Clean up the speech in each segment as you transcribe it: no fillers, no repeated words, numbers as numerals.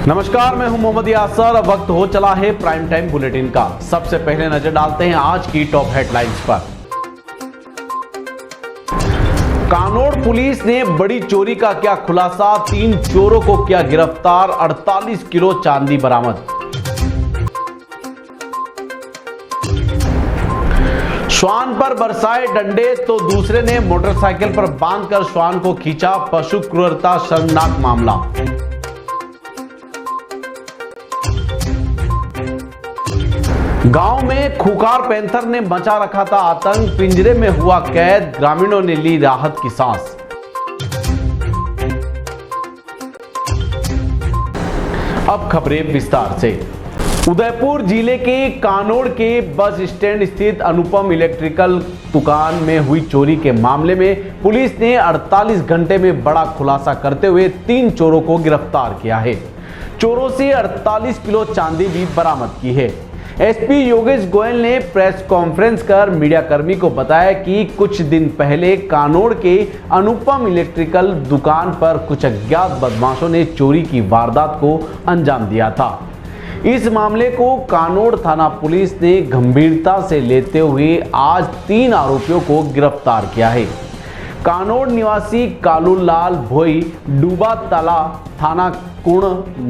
नमस्कार, मैं हूं मोहम्मद यासर। अब वक्त हो चला है प्राइम टाइम बुलेटिन का। सबसे पहले नजर डालते हैं आज की टॉप हेडलाइंस पर। कानोड़ पुलिस ने बड़ी चोरी का किया खुलासा, 3 चोरों को किया गिरफ्तार, 48 किलो चांदी बरामद। श्वान पर बरसाए डंडे तो दूसरे ने मोटरसाइकिल पर बांधकर श्वान को खींचा, पशु क्रूरता शर्मनाक मामला। गांव में खूंखार पैंथर ने मचा रखा था आतंक, पिंजरे में हुआ कैद, ग्रामीणों ने ली राहत की सांस। अब खबरें विस्तार से। उदयपुर जिले के कानोड़ के बस स्टैंड स्थित अनुपम इलेक्ट्रिकल दुकान में हुई चोरी के मामले में पुलिस ने 48 घंटे में बड़ा खुलासा करते हुए 3 चोरों को गिरफ्तार किया है। चोरों से 48 किलो चांदी भी बरामद की है। एसपी योगेश गोयल ने प्रेस कॉन्फ्रेंस कर मीडियाकर्मी को बताया कि कुछ दिन पहले कानोड़ के अनुपम इलेक्ट्रिकल दुकान पर कुछ अज्ञात बदमाशों ने चोरी की वारदात को अंजाम दिया था। इस मामले को कानोड़ थाना पुलिस ने गंभीरता से लेते हुए आज 3 आरोपियों को गिरफ्तार किया है। कानोड़ निवासी कालूलाल भोई, डूबा तला थाना कुण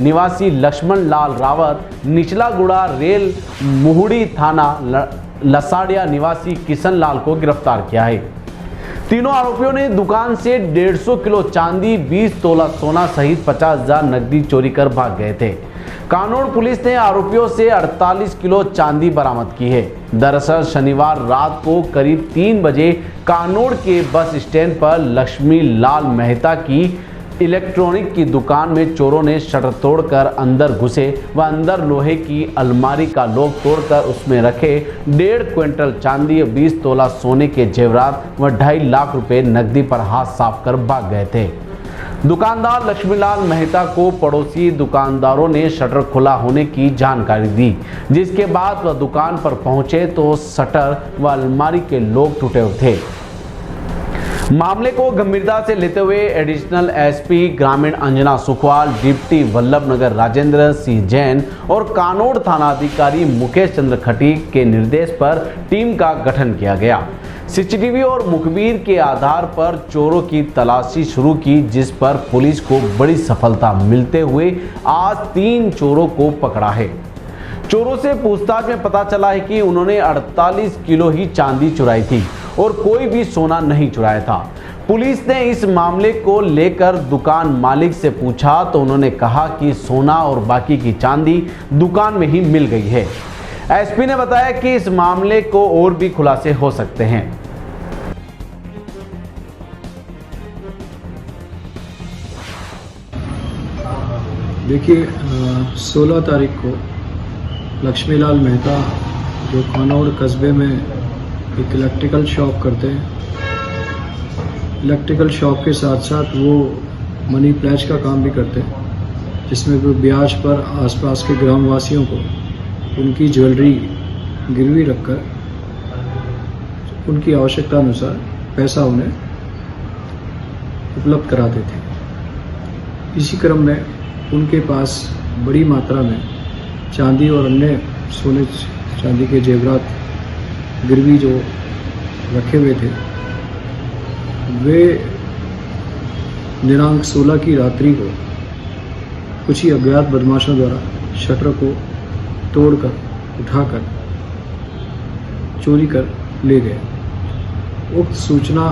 निवासी लक्ष्मण लाल रावत, निचला गुड़ा रेल मुहुड़ी थाना लसाड़िया निवासी किशन लाल को गिरफ्तार किया है। तीनों आरोपियों ने दुकान से 150 किलो चांदी, 20 तोला सोना सहित 50,000 नकदी चोरी कर भाग गए थे। कानोड़ पुलिस ने आरोपियों से 48 किलो चांदी बरामद की है। दरअसल शनिवार रात को करीब 3 बजे कानोड़ के बस स्टैंड पर लक्ष्मी लाल मेहता की इलेक्ट्रॉनिक की दुकान में चोरों ने शटर तोड़कर अंदर घुसे व अंदर लोहे की अलमारी का लॉक तोड़कर उसमें रखे 1.5 क्विंटल चांदी, 20 तोला सोने के जेवरात व 2.5 लाख रुपए नकदी पर हाथ साफ कर भाग गए थे। दुकानदार लक्ष्मीलाल मेहता को पड़ोसी दुकानदारों ने शटर खुला होने की जानकारी दी, जिसके बाद वह दुकान पर पहुंचे तो शटर व अलमारी के लॉक टूटे हुए थे। मामले को गंभीरता से लेते हुए एडिशनल एसपी ग्रामीण अंजना सुखवाल, डिप्टी वल्लभनगर राजेंद्र सिंह जैन और कानोड़ थानाधिकारी मुकेश चंद्र खटीक के निर्देश पर टीम का गठन किया गया। सीसीटीवी और मुखबिर के आधार पर चोरों की तलाशी शुरू की, जिस पर पुलिस को बड़ी सफलता मिलते हुए आज 3 चोरों को पकड़ा है। चोरों से पूछताछ में पता चला है कि उन्होंने 48 किलो ही चांदी चुराई थी और कोई भी सोना नहीं चुराया था। पुलिस ने इस मामले को लेकर दुकान मालिक से पूछा तो उन्होंने कहा कि सोना और बाकी की चांदी दुकान में ही मिल गई है। एसपी ने बताया कि इस मामले को और भी खुलासे हो सकते हैं। देखिए, 16 तारीख को लक्ष्मीलाल मेहता जो कानोड़ कस्बे में एक इलेक्ट्रिकल शॉप करते हैं, इलेक्ट्रिकल शॉप के साथ साथ वो मनी प्लेज का काम भी करते हैं, जिसमें वो ब्याज पर आसपास के ग्रामवासियों को उनकी ज्वेलरी गिरवी रखकर उनकी आवश्यकता अनुसार पैसा उन्हें उपलब्ध कराते थे। इसी क्रम में उनके पास बड़ी मात्रा में चांदी और अन्य सोने चांदी के जेवरात गिरवी जो रखे हुए थे, वे दिनांक 16 की रात्रि को कुछ ही अज्ञात बदमाशों द्वारा शटर को तोड़कर उठाकर चोरी कर ले गए। उक्त सूचना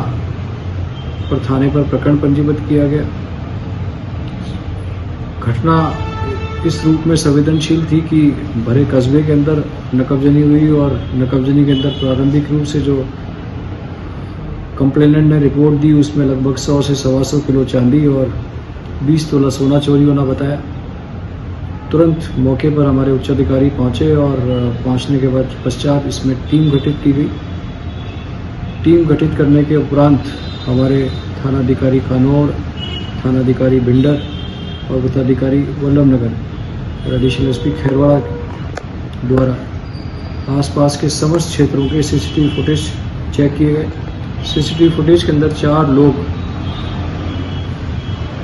पर थाने पर प्रकरण पंजीबद्ध किया गया। घटना इस रूप में संवेदनशील थी कि भरे कस्बे के अंदर नकबजनी हुई और नकबजनी के अंदर प्रारंभिक रूप से जो कंप्लेनेंट ने रिपोर्ट दी उसमें लगभग 100 से 125 किलो चांदी और 20 तोला सोना चोरी होना बताया। तुरंत मौके पर हमारे उच्च अधिकारी पहुंचे और पहुंचने के बाद पश्चात इसमें टीम गठित की गई। टीम गठित करने के उपरांत हमारे थानाधिकारी कानोड़, थानाधिकारी भिंडर और वृत्ताधिकारी वल्लभनगर और एडिशनल एसपी खैरवाड़ा द्वारा आसपास के समस्त क्षेत्रों के सीसीटीवी फुटेज चेक किए गए। सीसीटीवी फुटेज के अंदर 4 लोग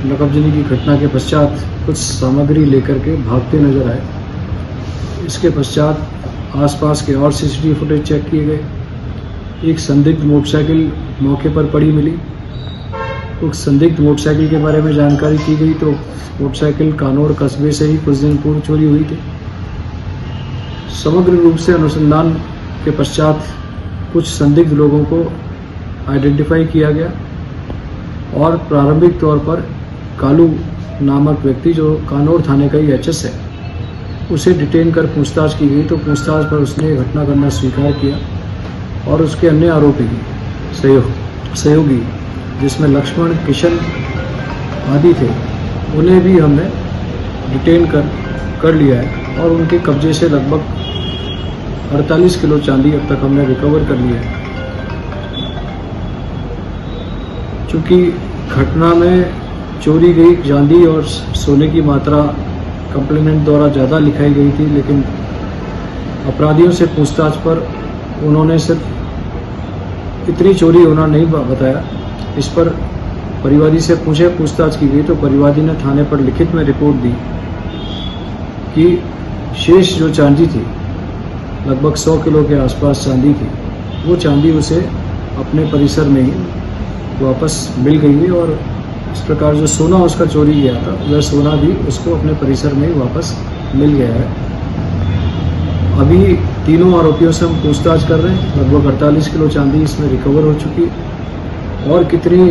नकबजनी की घटना के पश्चात कुछ सामग्री लेकर के भागते नजर आए। इसके पश्चात आसपास के और सीसीटीवी फुटेज चेक किए गए। एक संदिग्ध मोटरसाइकिल मौके पर पड़ी मिली। उस संदिग्ध मोटरसाइकिल के बारे में जानकारी की गई तो मोटरसाइकिल कानौड़ कस्बे से ही कुछ दिन पूर्व चोरी हुई थी। समग्र रूप से अनुसंधान के पश्चात कुछ संदिग्ध लोगों को आइडेंटिफाई किया गया और प्रारंभिक तौर पर कालू नामक व्यक्ति जो कानौड़ थाने का ही एचएस है उसे डिटेन कर पूछताछ की गई तो पूछताछ पर उसने घटना करना स्वीकार किया और उसके अन्य आरोपी सहयोगी जिसमें लक्ष्मण किशन आदि थे उन्हें भी हमने डिटेन कर लिया है और उनके कब्जे से लगभग 48 किलो चांदी अब तक हमने रिकवर कर लिया है। चूँकि घटना में चोरी गई चांदी और सोने की मात्रा कंप्लेनेंट द्वारा ज़्यादा लिखाई गई थी, लेकिन अपराधियों से पूछताछ पर उन्होंने सिर्फ इतनी चोरी होना नहीं बताया। इस पर परिवादी से पूछताछ की गई तो परिवादी ने थाने पर लिखित में रिपोर्ट दी कि शेष जो चांदी थी लगभग 100 किलो के आसपास चांदी थी, वो चांदी उसे अपने परिसर में ही वापस मिल गई है और इस प्रकार जो सोना उसका चोरी गया था वह सोना भी उसको अपने परिसर में ही वापस मिल गया है। अभी तीनों आरोपियों से हम पूछताछ कर रहे हैं। लगभग 48 किलो चांदी इसमें रिकवर हो चुकी है और कितनी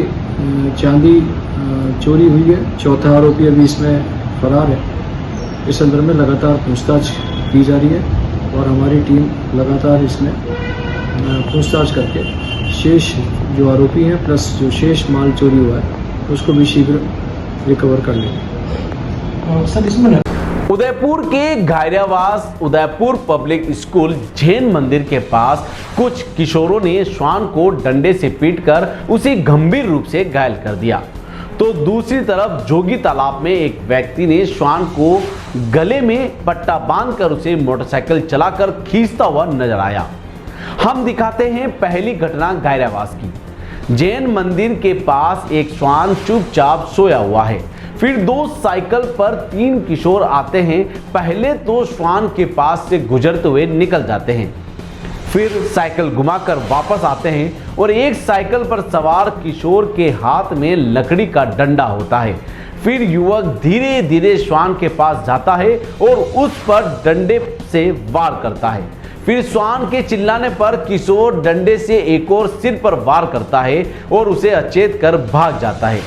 चांदी चोरी हुई है, चौथा आरोपी अभी इसमें फरार है। इस संदर्भ में लगातार पूछताछ की जा रही है और हमारी टीम लगातार इसमें पूछताछ करके शेष जो आरोपी हैं प्लस जो शेष माल चोरी हुआ है उसको भी शीघ्र रिकवर कर लेंगे। सर इसमें उदयपुर के घायरावास उदयपुर पब्लिक स्कूल जैन मंदिर के पास कुछ किशोरों ने श्वान को डंडे से पीटकर उसे गंभीर रूप से घायल कर दिया, तो दूसरी तरफ जोगी तालाब में एक व्यक्ति ने श्वान को गले में पट्टा बांधकर उसे मोटरसाइकिल चलाकर खींचता हुआ नजर आया। हम दिखाते हैं पहली घटना घायरावास की। जैन मंदिर के पास एक श्वान चुपचाप सोया हुआ है। फिर दो साइकिल पर 3 किशोर आते हैं। पहले तो श्वान के पास से गुजरते हुए निकल जाते हैं, फिर साइकिल घुमाकर वापस आते हैं और एक साइकिल पर सवार किशोर के हाथ में लकड़ी का डंडा होता है। फिर युवक धीरे धीरे श्वान के पास जाता है और उस पर डंडे से वार करता है। फिर श्वान के चिल्लाने पर किशोर डंडे से एक और सिर पर वार करता है और उसे अचेत कर भाग जाता है।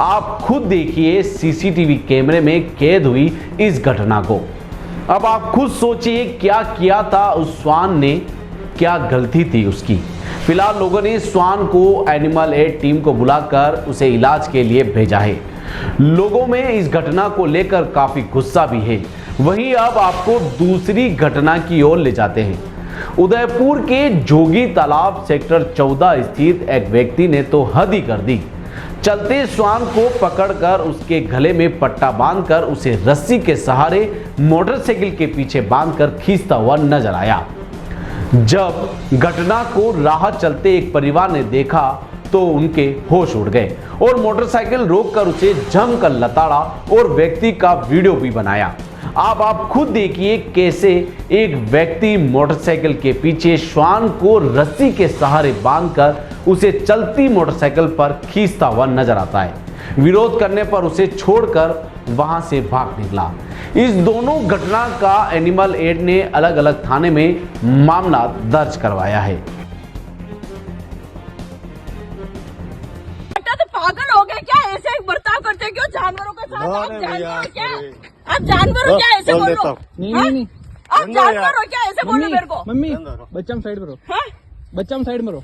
आप खुद देखिए सीसीटीवी कैमरे में कैद हुई इस घटना को। अब आप खुद सोचिए क्या किया था उस श्वान ने, क्या गलती थी उसकी। फिलहाल लोगों ने श्वान को एनिमल एड टीम को बुलाकर उसे इलाज के लिए भेजा है। लोगों में इस घटना को लेकर काफी गुस्सा भी है। वहीं अब आपको दूसरी घटना की ओर ले जाते हैं। उदयपुर के जोगी तालाब सेक्टर 14 स्थित एक व्यक्ति ने तो हद ही कर दी। चलते श्वान को पकड़कर उसके गले में पट्टा बांधकर उसे रस्सी के सहारे मोटरसाइकिल के पीछे बांधकर खींचता हुआ नजर आया। जब घटना को राह चलते एक परिवार ने देखा तो उनके होश उड़ गए और मोटरसाइकिल रोककर उसे जमकर लताड़ा और व्यक्ति का वीडियो भी बनाया। अब आप खुद देखिए कैसे एक व्यक्ति मोटरसाइकिल के पीछे श्वान को रस्सी के सहारे बांधकर उसे चलती मोटरसाइकिल पर खींचता हुआ नजर आता है। विरोध करने पर उसे छोड़कर वहां से भाग निकला। इस दोनों घटना का एनिमल एड ने अलग अलग थाने में मामला दर्ज करवाया है। तो पागल हो गए क्या? ऐसे बर्ताव करते क्यों जानवरों के साथ? आप जानवर हो क्या? आप जानवर हो क्या? ऐसे बोलो। नहीं आप जानवर हो क्या? ऐसे बोलो मेरे को। मम्मी बच्चा हम साइड में रहो। हाँ? बच्चा हम साइड में रहो।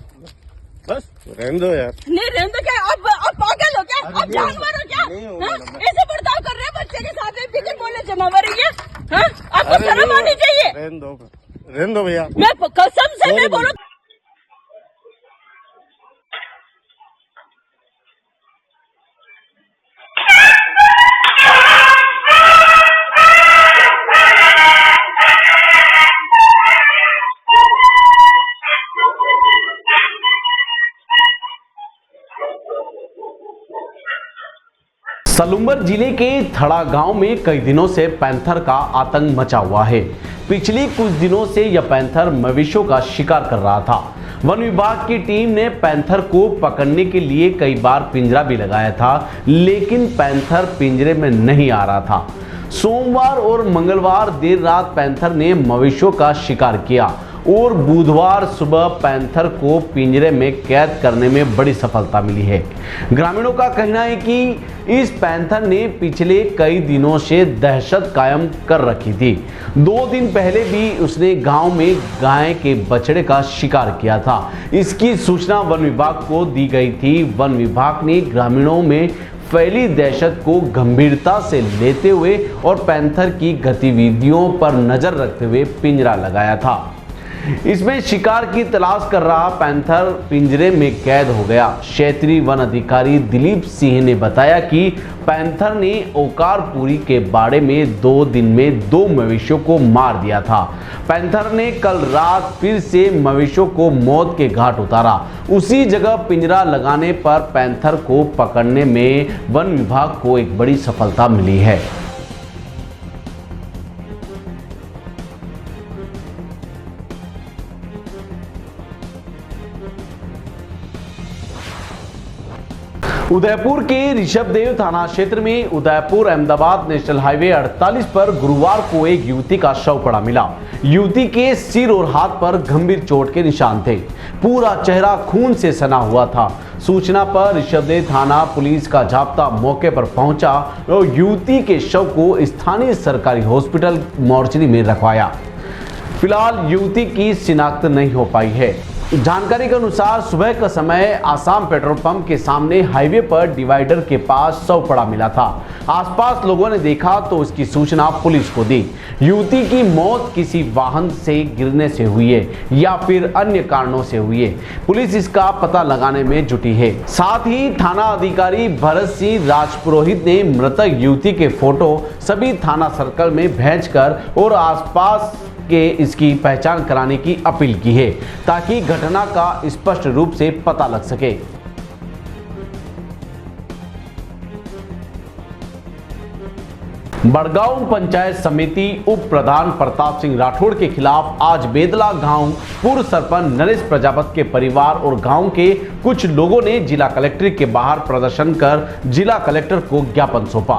बस रहने दो यार। नहीं रहने दो क्या? आप पागल हो क्या? आप जानवर हो क्या? हाँ? ऐसे बर्ताव कर रहे हैं बच्चे के साथ? बिगर बोले जमावर है ये? हाँ? आपको शर्म आनी चाहिए। रहने दो भैया। मैं कसम से मैं बोलूं सलूम्बर जिले के थड़ा गांव में कई दिनों से पैंथर का आतंक मचा हुआ है। पिछले कुछ दिनों से यह पैंथर मवेशियों का शिकार कर रहा था। वन विभाग की टीम ने पैंथर को पकड़ने के लिए कई बार पिंजरा भी लगाया था, लेकिन पैंथर पिंजरे में नहीं आ रहा था। सोमवार और मंगलवार देर रात पैंथर ने मवेशियों का शिकार किया और बुधवार सुबह पैंथर को पिंजरे में कैद करने में बड़ी सफलता मिली है। ग्रामीणों का कहना है कि इस पैंथर ने पिछले कई दिनों से दहशत कायम कर रखी थी। 2 दिन पहले भी उसने गांव में गाय के बछड़े का शिकार किया था। इसकी सूचना वन विभाग को दी गई थी। वन विभाग ने ग्रामीणों में फैली दहशत को गंभीरता से लेते हुए और पैंथर की गतिविधियों पर नजर रखते हुए पिंजरा लगाया था। इसमें शिकार की तलाश कर रहा पैंथर पिंजरे में कैद हो गया। क्षेत्रीय वन अधिकारी दिलीप सिंह ने बताया कि पैंथर ने ओकारपुरी के बाड़े में 2 दिन में 2 मवेशियों को मार दिया था। पैंथर ने कल रात फिर से मवेशियों को मौत के घाट उतारा। उसी जगह पिंजरा लगाने पर पैंथर को पकड़ने में वन विभाग को एक बड़ी सफलता मिली है। उदयपुर के ऋषभदेव थाना क्षेत्र में उदयपुर अहमदाबाद नेशनल हाईवे 48 पर गुरुवार को एक युवती का शव पड़ा मिला। युवती के सिर और हाथ पर गंभीर चोट के निशान थे। पूरा चेहरा खून से सना हुआ था। सूचना पर ऋषभदेव थाना पुलिस का जाब्ता मौके पर पहुंचा और युवती के शव को स्थानीय सरकारी हॉस्पिटल मोर्चरी में रखवाया। फिलहाल युवती की शिनाख्त नहीं हो पाई है। जानकारी के अनुसार सुबह का समय आसाम पेट्रोल पंप के सामने हाईवे पर डिवाइडर के पास शव पड़ा मिला था। आसपास लोगों ने देखा तो उसकी सूचना पुलिस को दी। युवती की मौत किसी वाहन से गिरने से हुई है या फिर अन्य कारणों से हुई है। पुलिस इसका पता लगाने में जुटी है। साथ ही थाना अधिकारी भरत सिंह राजपुरोहित ने मृतक युवती के फोटो सभी थाना सर्कल में भेजकर और आसपास के इसकी पहचान कराने की अपील की है, ताकि घटना का स्पष्ट रूप से पता लग सके। बड़गांव पंचायत समिति उप प्रधान प्रताप सिंह राठौड़ के खिलाफ आज बेदला गांव पूर्व सरपंच नरेश प्रजापत के परिवार और गांव के कुछ लोगों ने जिला कलेक्ट्रेट के बाहर प्रदर्शन कर जिला कलेक्टर को ज्ञापन सौंपा।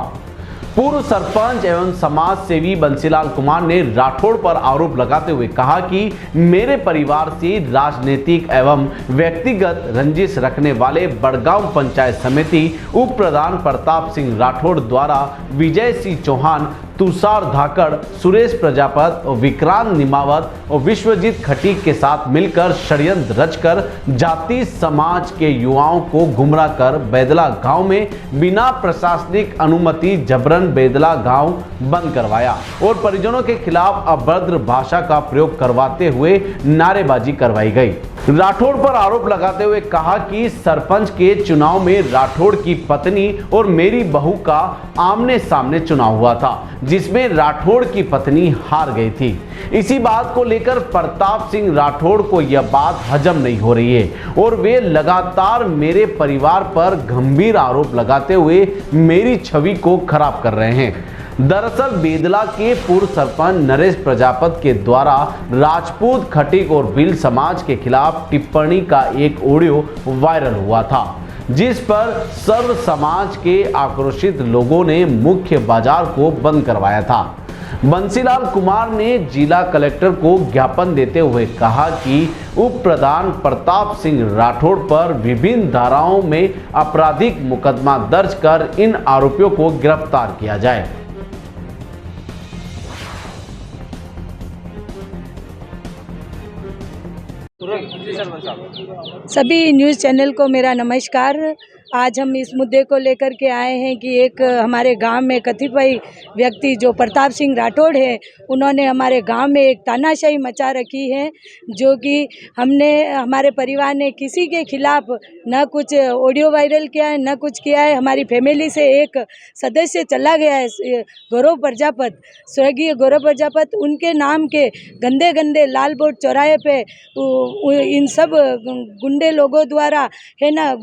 पूर्व सरपंच एवं समाज सेवी बंसीलाल कुमार ने राठौड़ पर आरोप लगाते हुए कहा कि मेरे परिवार से राजनीतिक एवं व्यक्तिगत रंजिश रखने वाले बड़गांव पंचायत समिति उप प्रधान प्रताप सिंह राठौड़ द्वारा विजय सिंह चौहान, तुषार धाकड़, सुरेश प्रजापत और विक्रांत निमावत और विश्वजीत खटीक के साथ मिलकर षड्यंत्र रचकर जाति समाज के युवाओं को गुमराह कर बेदला गांव में बिना प्रशासनिक अनुमति जबरन बेदला गांव बंद करवाया और परिजनों के खिलाफ अभद्र भाषा का प्रयोग करवाते हुए नारेबाजी करवाई गई। राठौड़ पर आरोप लगाते हुए कहा कि सरपंच के चुनाव में राठौड़ की पत्नी और मेरी बहू का आमने सामने चुनाव हुआ था, जिसमें राठौड़ की पत्नी हार गई थी। इसी बात को लेकर प्रताप सिंह राठौड़ को यह बात हजम नहीं हो रही है और वे लगातार मेरे परिवार पर गंभीर आरोप लगाते हुए मेरी छवि को खराब कर रहे हैं। दरअसल बेदला के पूर्व सरपंच नरेश प्रजापत के द्वारा राजपूत, खटीक और भील समाज के खिलाफ टिप्पणी का एक ऑडियो वायरल हुआ था, जिस पर सर्व समाज के आक्रोशित लोगों ने मुख्य बाजार को बंद करवाया था। बंसीलाल कुमार ने जिला कलेक्टर को ज्ञापन देते हुए कहा कि उप प्रधान प्रताप सिंह राठौड़ पर विभिन्न धाराओं में आपराधिक मुकदमा दर्ज कर इन आरोपियों को गिरफ्तार किया जाए। सभी न्यूज़ चैनल को मेरा नमस्कार। आज हम इस मुद्दे को लेकर के आए हैं कि एक हमारे गांव में कतिपय व्यक्ति जो प्रताप सिंह राठौड़ है, उन्होंने हमारे गांव में एक तानाशाही मचा रखी है, जो कि हमारे परिवार ने किसी के खिलाफ न कुछ ऑडियो वायरल किया है, न कुछ किया है। हमारी फैमिली से एक सदस्य चला गया है, गौरव प्रजापत, स्वर्गीय गौरव प्रजापत। उनके नाम के गंदे गंदे लाल बोर्ड चौराहे पे इन सब गुंडे लोगों द्वारा है ना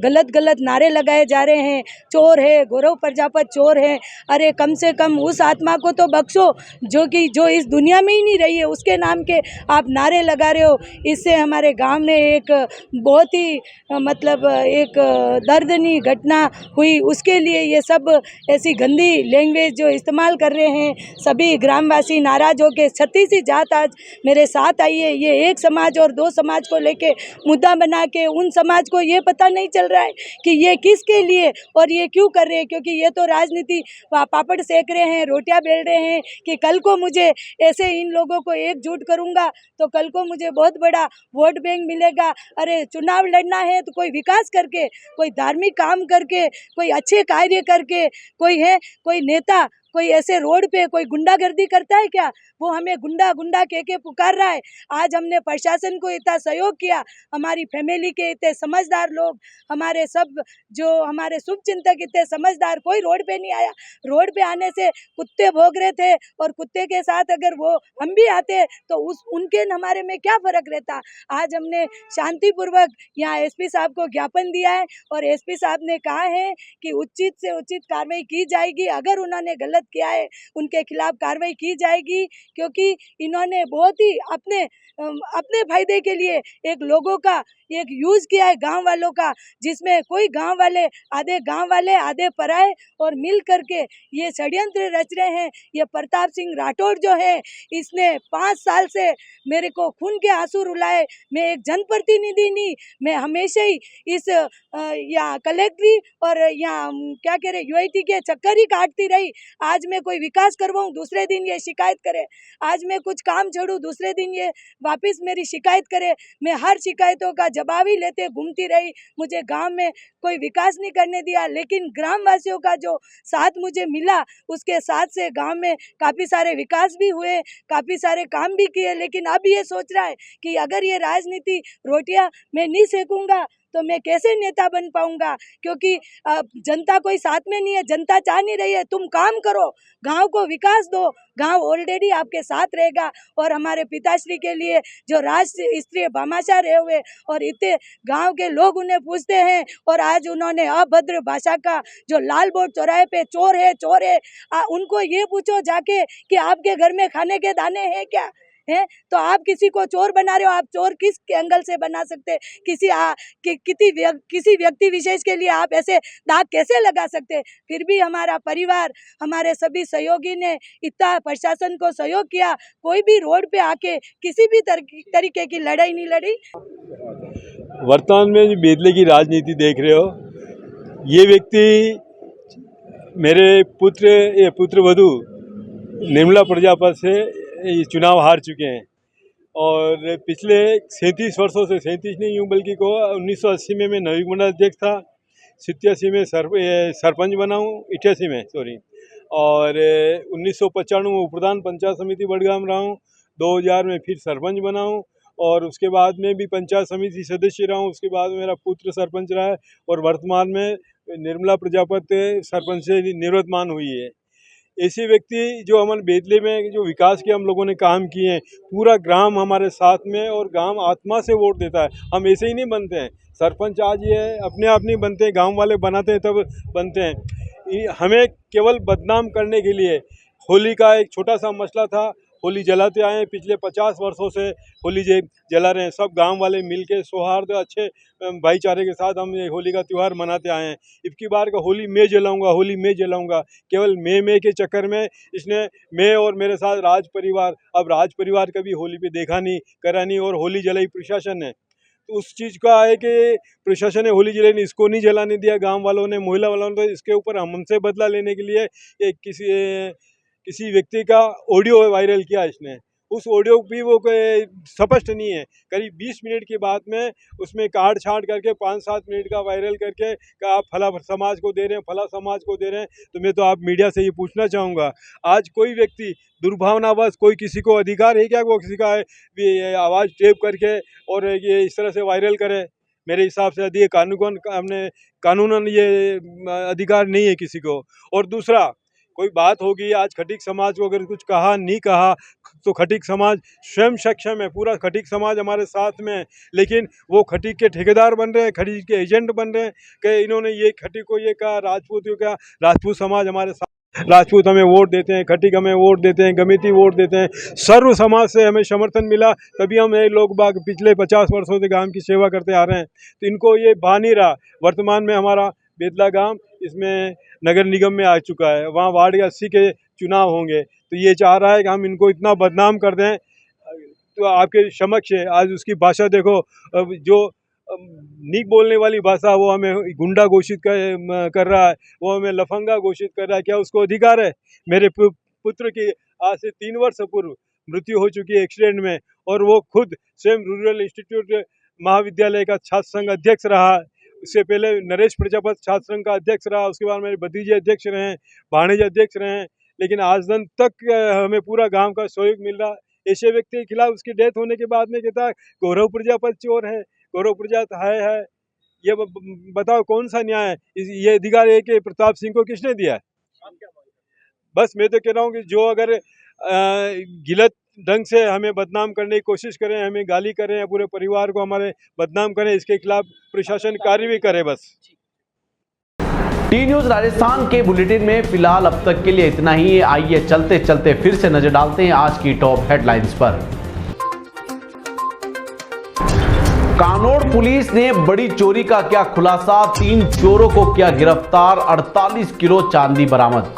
गलत गलत नारे लगाए जा रहे हैं, चोर है, गौरव प्रजापत चोर है। अरे कम से कम उस आत्मा को तो बख्शो जो इस दुनिया में ही नहीं रही है, उसके नाम के आप नारे लगा रहे हो। इससे हमारे गांव में एक बहुत ही मतलब एक दर्दनीय घटना हुई, उसके लिए ये सब ऐसी गंदी लैंग्वेज जो इस्तेमाल कर रहे हैं, सभी ग्रामवासी नाराज हो के 36 जात आज मेरे साथ आई है। ये एक समाज और दो समाज को लेके मुद्दा बना के उन समाज को ये पता नहीं चल रहा है कि ये किसके लिए और ये क्यों कर रहे हैं, क्योंकि ये तो राजनीति पापड़ सेक रहे हैं, रोटियां बेल रहे हैं कि कल को मुझे ऐसे इन लोगों को एकजुट करूंगा तो कल को मुझे बहुत बड़ा वोट बैंक मिलेगा। अरे चुनाव लड़ना है तो कोई विकास करके, कोई धार्मिक काम करके, कोई अच्छे कार्य करके, कोई नेता कोई ऐसे रोड पे कोई गुंडागर्दी करता है क्या? वो हमें गुंडा गुंडा कह के पुकार रहा है। आज हमने प्रशासन को इतना सहयोग किया, हमारी फैमिली के इतने समझदार लोग, हमारे सब जो हमारे शुभ चिंतक इतने समझदार, कोई रोड पे नहीं आया। रोड पे आने से कुत्ते भौंक रहे थे और कुत्ते के साथ अगर वो हम भी आते तो उनके हमारे में क्या फर्क रहता। आज हमने शांतिपूर्वक यहाँ एसपी साहब को ज्ञापन दिया है और एसपी साहब ने कहा है कि उचित से उचित कार्रवाई की जाएगी। अगर उन्होंने गलत किया है उनके खिलाफ कार्रवाई की जाएगी, क्योंकि इन्होंने बहुत ही अपने फायदे के लिए एक लोगों का एक यूज किया है, गांव वालों का, जिसमें कोई गांव वाले आधे पराए और मिल करके ये षड्यंत्र रच रहे हैं। ये प्रताप सिंह राठौड़ जो है, इसने 5 साल से मेरे को खून के आंसू रुलाए। मैं एक जनप्रतिनिधि नहीं, मैं हमेशा ही इस यहाँ कलेक्ट्री और यहाँ क्या कह रहे यूआईटी के चक्कर ही काटती रही। आज मैं कोई विकास करवाऊँ, दूसरे दिन ये शिकायत करे। आज मैं कुछ काम छोड़ूँ, दूसरे दिन ये वापस मेरी शिकायत करे। मैं हर शिकायतों का जवाब ही लेते घूमती रही। मुझे गांव में कोई विकास नहीं करने दिया, लेकिन ग्रामवासियों का जो साथ मुझे मिला, उसके साथ से गांव में काफ़ी सारे विकास भी हुए, काफ़ी सारे काम भी किए। लेकिन अब ये सोच रहा है कि अगर ये राजनीति रोटियां मैं नहीं सेकूंगा तो मैं कैसे नेता बन पाऊंगा, क्योंकि जनता कोई साथ में नहीं है। जनता चाह नहीं रही है तुम काम करो, गांव को विकास दो। गांव ऑलरेडी आपके साथ रहेगा। और हमारे पिताश्री के लिए जो राज स्त्री भामाशाह रहे हुए और इतने गांव के लोग उन्हें पूछते हैं, और आज उन्होंने अभद्र भाषा का जो लाल बोर्ड चौराहे पे चोर है उनको ये पूछो जाके कि आपके घर में खाने के दाने हैं क्या है? तो आप किसी को चोर बना रहे हो। आप चोर किस एंगल से बना सकते हैं? किसी व्यक्ति विशेष के लिए आप ऐसे दाग कैसे लगा सकते हैं? फिर भी हमारा परिवार, हमारे सभी सहयोगी ने इतना प्रशासन को सहयोग किया। कोई भी रोड पे आके किसी भी तरीके की लड़ाई नहीं लड़ी। वर्तमान में जो बेदले की राजनीति देख रहे हो, ये व्यक्ति मेरे पुत्रवधू निर्मला प्रजापत से ये चुनाव हार चुके हैं और पिछले 37 वर्षों से, 37 नहीं यूँ बल्कि को 1980 में मैं नवी मंडल अध्यक्ष था, 87 में सरपंच बना हूँ, 88 में सॉरी, और 1995 में उपप्रधान पंचायत समिति बड़गाम रहा हूँ, 2000 में फिर सरपंच बना हूँ और उसके बाद में भी पंचायत समिति सदस्य रहा हूँ। उसके बाद मेरा पुत्र सरपंच रहा है और वर्तमान में निर्मला प्रजापत सरपंच से निवर्तमान हुई है। ऐसे व्यक्ति जो हमारे बेदले में जो विकास के हम लोगों ने काम किए हैं, पूरा ग्राम हमारे साथ में और गांव आत्मा से वोट देता है। हम ऐसे ही नहीं बनते हैं, सरपंच आज ये अपने आप नहीं बनते, गांव वाले बनाते हैं तब बनते हैं। हमें केवल बदनाम करने के लिए होली का एक छोटा सा मसला था, होली जलाते आए हैं, पिछले 50 वर्षों से होली जला रहे हैं। सब गांव वाले मिलके सौहार्द अच्छे भाईचारे के साथ हम ये होली का त्यौहार मनाते आए हैं। इसकी बार का होली मैं जलाऊंगा, केवल मैं के चक्कर में इसने मैं और मेरे साथ राज परिवार कभी होली पे देखा नहीं, करा नहीं और होली जलाई प्रशासन ने। तो उस चीज़ का है कि प्रशासन ने होली जलाई, इसको नहीं जलाने दिया। गाँव वालों ने, महिला वालों ने, तो इसके ऊपर हमसे बदला लेने के लिए किसी व्यक्ति का ऑडियो वायरल किया इसने। उस ऑडियो भी वो स्पष्ट नहीं है, करीब 20 मिनट के बाद में उसमें काट छाट करके 5-7 मिनट का वायरल करके आप फला समाज को दे रहे हैं, फला समाज को दे रहे हैं। तो मैं तो आप मीडिया से ये पूछना चाहूँगा, आज कोई व्यक्ति दुर्भावनावश कोई किसी को अधिकार है क्या वो किसी का आवाज़ टेप करके और ये इस तरह से वायरल करे? मेरे हिसाब से कानूनन ये अधिकार नहीं है किसी को। और दूसरा कोई बात होगी, आज खटीक समाज को अगर कुछ कहा नहीं कहा तो खटीक समाज स्वयं सक्षम है, पूरा खटीक समाज हमारे साथ में है। लेकिन वो खटीक के ठेकेदार बन रहे हैं, खटीक के एजेंट बन रहे हैं कि इन्होंने ये खटीक को ये कहा, राजपूत को कहा। राजपूत समाज हमारे साथ, राजपूत हमें वोट देते हैं, खटीक हमें वोट देते हैं, गमिती वोट देते हैं, सर्व समाज से हमें समर्थन मिला, तभी हम ये लोग बाग पिछले 50 वर्षों से गांव की सेवा करते आ रहे हैं। तो इनको ये भा नहीं रहा। वर्तमान में हमारा बेतला गांव इसमें नगर निगम में आ चुका है, वहाँ वार्ड 80 के चुनाव होंगे, तो ये चाह रहा है कि हम इनको इतना बदनाम कर दें। तो आपके समक्ष है, आज उसकी भाषा देखो, जो नीक बोलने वाली भाषा वो हमें गुंडा घोषित कर रहा है, वो हमें लफंगा घोषित कर रहा है। क्या उसको अधिकार है? मेरे पुत्र की आज से 3 वर्ष पूर्व मृत्यु हो चुकी है एक्सीडेंट में, और वो खुद स्वयं रूरल इंस्टीट्यूट महाविद्यालय का छात्र संघ अध्यक्ष रहा। इससे पहले नरेश प्रजापति छात्र संघ का अध्यक्ष रहा, उसके बाद मेरे भतीजे अध्यक्ष रहे, भाणेजे अध्यक्ष रहे। लेकिन आज दिन तक हमें पूरा गांव का सहयोग मिल रहा। ऐसे व्यक्ति के खिलाफ उसकी डेथ होने के बाद में कहता है गौरव प्रजापति चोर है, गौरव प्रजापति है। ये बताओ कौन सा न्याय है? ये अधिकार है कि प्रताप सिंह को किसने दिया है? बस मैं तो कह रहा हूँ कि जो अगर गलत ढंग से हमें बदनाम करने की कोशिश करें, हमें गाली करें या पूरे परिवार को हमारे बदनाम करें, इसके खिलाफ प्रशासन कार्रवाई करे। बस टी न्यूज राजस्थान के बुलेटिन में फिलहाल अब तक के लिए इतना ही। आइए चलते चलते फिर से नजर डालते हैं आज की टॉप हेडलाइंस पर। कानोड़ पुलिस ने बड़ी चोरी का किया खुलासा, 3 चोरों को किया गिरफ्तार, 48 किलो चांदी बरामद।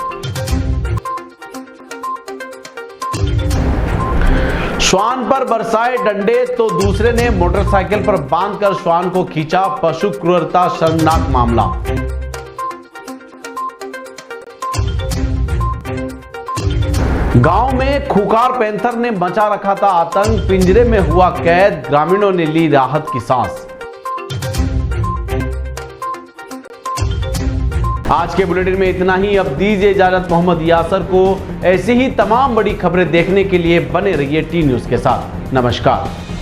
श्वान पर बरसाए डंडे तो दूसरे ने मोटरसाइकिल पर बांधकर श्वान को खींचा, पशु क्रूरता शर्मनाक मामला। गांव में खूंखार पैंथर ने मचा रखा था आतंक, पिंजरे में हुआ कैद, ग्रामीणों ने ली राहत की सांस। आज के बुलेटिन में इतना ही। अब दीजिए इजाजत मोहम्मद यासर को। ऐसी ही तमाम बड़ी खबरें देखने के लिए बने रहिए टी न्यूज के साथ। नमस्कार।